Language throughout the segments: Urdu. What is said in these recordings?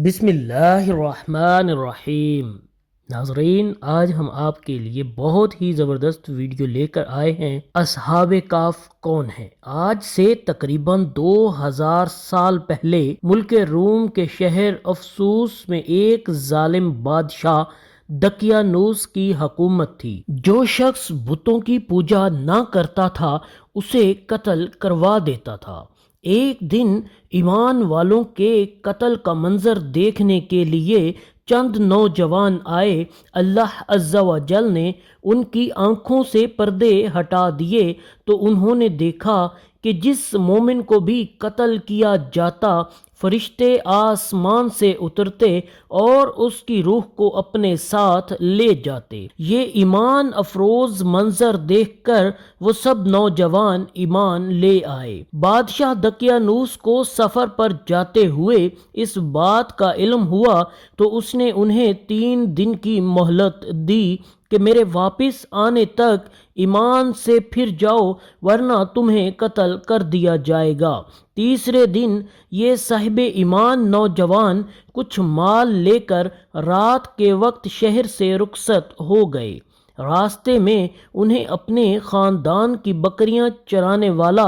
بسم اللہ الرحمن الرحیم۔ ناظرین، آج ہم آپ کے لیے بہت ہی زبردست ویڈیو لے کر آئے ہیں۔ اصحاب کہف کون ہیں؟ آج سے تقریباً 2000 سال پہلے ملک روم کے شہر افسوس میں ایک ظالم بادشاہ دقیانوس کی حکومت تھی۔ جو شخص بتوں کی پوجا نہ کرتا تھا اسے قتل کروا دیتا تھا۔ ایک دن ایمان والوں کے قتل کا منظر دیکھنے کے لیے چند نوجوان آئے۔ اللہ عز و جل نے ان کی آنکھوں سے پردے ہٹا دیے تو انہوں نے دیکھا کہ جس مومن کو بھی قتل کیا جاتا فرشتے آسمان سے اترتے اور اس کی روح کو اپنے ساتھ لے جاتے۔ یہ ایمان افروز منظر دیکھ کر وہ سب نوجوان ایمان لے آئے۔ بادشاہ دقیانوس کو سفر پر جاتے ہوئے اس بات کا علم ہوا تو اس نے انہیں 3 دن کی مہلت دی کہ میرے واپس آنے تک ایمان سے پھر جاؤ ورنہ تمہیں قتل کر دیا جائے گا۔ تیسرے دن یہ صاحب ایمان نوجوان کچھ مال لے کر رات کے وقت شہر سے رخصت ہو گئے۔ راستے میں انہیں اپنے خاندان کی بکریاں چرانے والا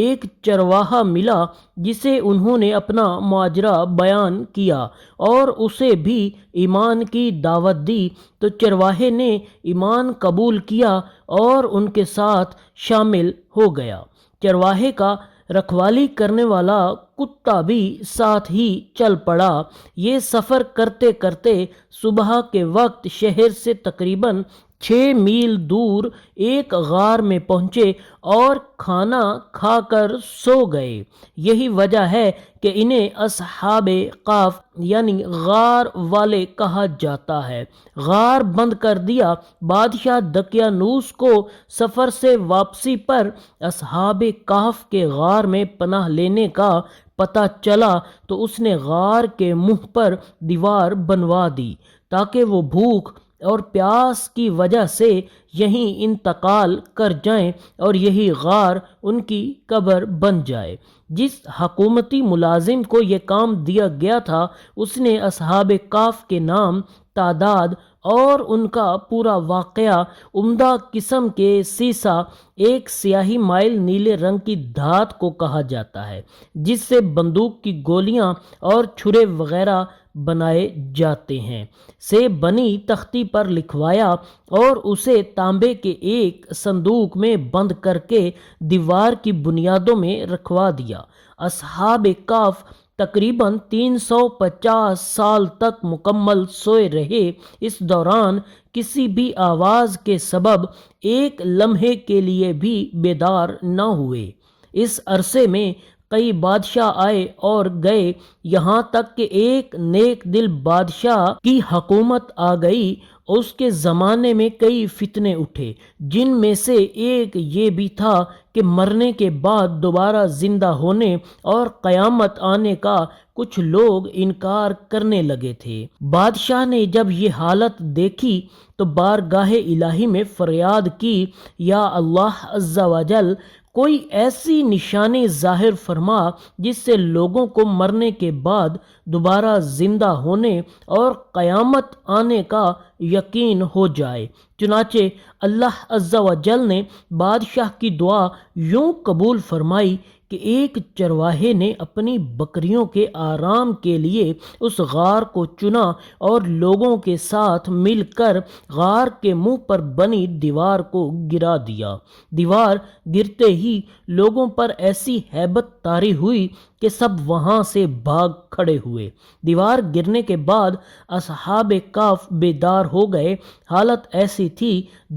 ایک چرواہا ملا جسے انہوں نے اپنا ماجرا بیان کیا اور اسے بھی ایمان کی دعوت دی تو چرواہے نے ایمان قبول کیا اور ان کے ساتھ شامل ہو گیا۔ چرواہے کا رکھوالی کرنے والا کتا بھی ساتھ ہی چل پڑا۔ یہ سفر کرتے کرتے صبح کے وقت شہر سے تقریباً 6 میل دور ایک غار میں پہنچے اور کھانا کھا کر سو گئے۔ یہی وجہ ہے کہ انہیں اصحاب کہف یعنی غار والے کہا جاتا ہے۔ غار بند کر دیا۔ بادشاہ دقیانوس کو سفر سے واپسی پر اصحاب کہف کے غار میں پناہ لینے کا پتہ چلا تو اس نے غار کے منہ پر دیوار بنوا دی تاکہ وہ بھوک اور پیاس کی وجہ سے یہیں انتقال کر جائیں اور یہی غار ان کی قبر بن جائے۔ جس حکومتی ملازم کو یہ کام دیا گیا تھا اس نے اصحاب کہف کے نام، تعداد اور ان کا پورا واقعہ عمدہ قسم کے سیسہ، ایک سیاہی مائل نیلے رنگ کی دھات کو کہا جاتا ہے جس سے بندوق کی گولیاں اور چھرے وغیرہ بنائے جاتے ہیں، سے بنی تختی پر لکھوایا اور اسے تانبے کے ایک صندوق میں بند کر کے دیوار کی بنیادوں میں رکھوا دیا۔ اصحاب کہف تقریباً 350 سال تک مکمل سوئے رہے۔ اس دوران کسی بھی آواز کے سبب ایک لمحے کے لیے بھی بیدار نہ ہوئے۔ اس عرصے میں کئی بادشاہ آئے اور گئے، یہاں تک کہ ایک نیک دل بادشاہ کی حکومت آ گئی۔ اس کے زمانے میں کئی فتنے اٹھے جن میں سے ایک یہ بھی تھا کہ مرنے کے بعد دوبارہ زندہ ہونے اور قیامت آنے کا کچھ لوگ انکار کرنے لگے تھے۔ بادشاہ نے جب یہ حالت دیکھی تو بارگاہ الہی میں فریاد کی، یا اللہ عز و جل، کوئی ایسی نشانی ظاہر فرما جس سے لوگوں کو مرنے کے بعد دوبارہ زندہ ہونے اور قیامت آنے کا یقین ہو جائے۔ چنانچہ اللہ عز و جل نے بادشاہ کی دعا یوں قبول فرمائی کہ ایک چرواہے نے اپنی بکریوں کے آرام کے لیے اس غار کو چنا اور لوگوں کے ساتھ مل کر غار کے منہ پر بنی دیوار کو گرا دیا۔ دیوار گرتے ہی لوگوں پر ایسی ہیبت طاری ہوئی کہ سب وہاں سے بھاگ کھڑے ہوئے۔ دیوار گرنے کے بعد اصحاب کہف بیدار ہو گئے۔ حالت ایسی تھی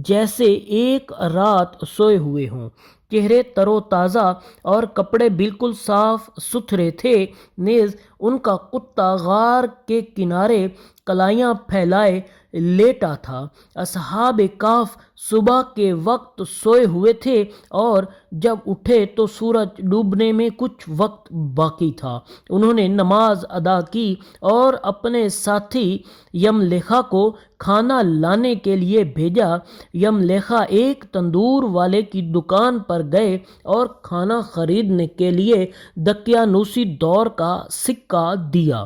جیسے ایک رات سوئے ہوئے ہوں۔ چہرے تر و تازہ اور کپڑے بالکل صاف ستھرے تھے، نیز ان کا کتا غار کے کنارے کلائیاں پھیلائے لیٹا تھا۔ اصحاب کہف صبح کے وقت سوئے ہوئے تھے اور جب اٹھے تو سورج ڈوبنے میں کچھ وقت باقی تھا۔ انہوں نے نماز ادا کی اور اپنے ساتھی یملیخا کو کھانا لانے کے لیے بھیجا۔ یملیخا ایک تندور والے کی دکان پر گئے اور کھانا خریدنے کے لیے دقیانوسی دور کا سکہ دیا۔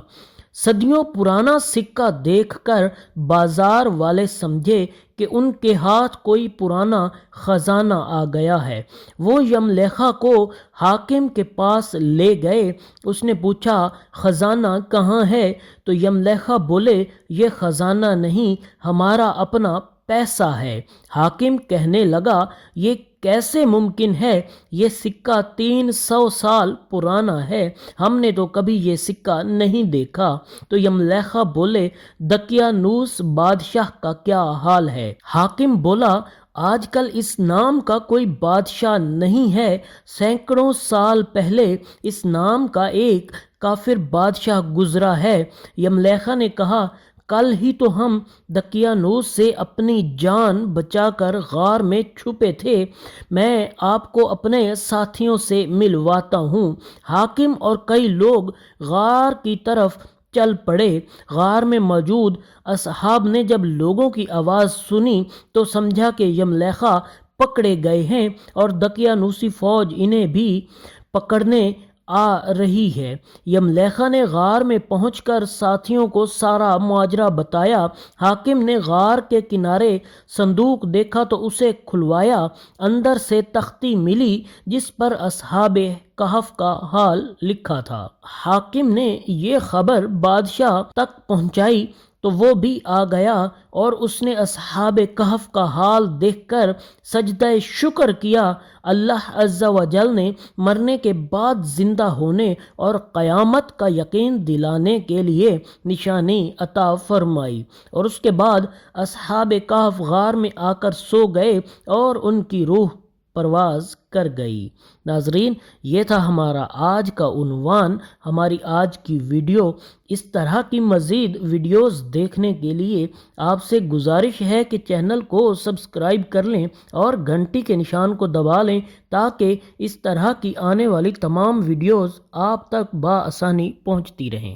صدیوں پرانا سکہ دیکھ کر بازار والے سمجھے کہ ان کے ہاتھ کوئی پرانا خزانہ آ گیا ہے۔ وہ یملیخا کو حاکم کے پاس لے گئے۔ اس نے پوچھا، خزانہ کہاں ہے؟ تو یملیخا بولے، یہ خزانہ نہیں، ہمارا اپنا پیسہ ہے۔ حاکم کہنے لگا، یہ کیسے ممکن ہے؟ یہ سکہ 300 سال پرانا ہے، ہم نے تو کبھی یہ سکہ نہیں دیکھا۔ تو یملیخا بولے، دقیانوس بادشاہ کا کیا حال ہے؟ حاکم بولا، آج کل اس نام کا کوئی بادشاہ نہیں ہے، سینکڑوں سال پہلے اس نام کا ایک کافر بادشاہ گزرا ہے۔ یملیخا نے کہا، کل ہی تو ہم دقیانوس سے اپنی جان بچا کر غار میں چھپے تھے، میں آپ کو اپنے ساتھیوں سے ملواتا ہوں۔ حاکم اور کئی لوگ غار کی طرف چل پڑے۔ غار میں موجود اصحاب نے جب لوگوں کی آواز سنی تو سمجھا کہ یملیخا پکڑے گئے ہیں اور دقیانوسی فوج انہیں بھی پکڑنے آ رہی ہے۔ یملیخا نے غار میں پہنچ کر ساتھیوں کو سارا ماجرا بتایا۔ حاکم نے غار کے کنارے صندوق دیکھا تو اسے کھلوایا، اندر سے تختی ملی جس پر اصحاب کہف کا حال لکھا تھا۔ حاکم نے یہ خبر بادشاہ تک پہنچائی تو وہ بھی آ گیا اور اس نے اصحاب کہف کا حال دیکھ کر سجدہ شکر کیا۔ اللہ عز و جل نے مرنے کے بعد زندہ ہونے اور قیامت کا یقین دلانے کے لیے نشانی عطا فرمائی، اور اس کے بعد اصحاب کہف غار میں آ کر سو گئے اور ان کی روح پرواز کر گئی۔ ناظرین، یہ تھا ہمارا آج کا عنوان، ہماری آج کی ویڈیو۔ اس طرح کی مزید ویڈیوز دیکھنے کے لیے آپ سے گزارش ہے کہ چینل کو سبسکرائب کر لیں اور گھنٹی کے نشان کو دبا لیں تاکہ اس طرح کی آنے والی تمام ویڈیوز آپ تک بآسانی پہنچتی رہیں۔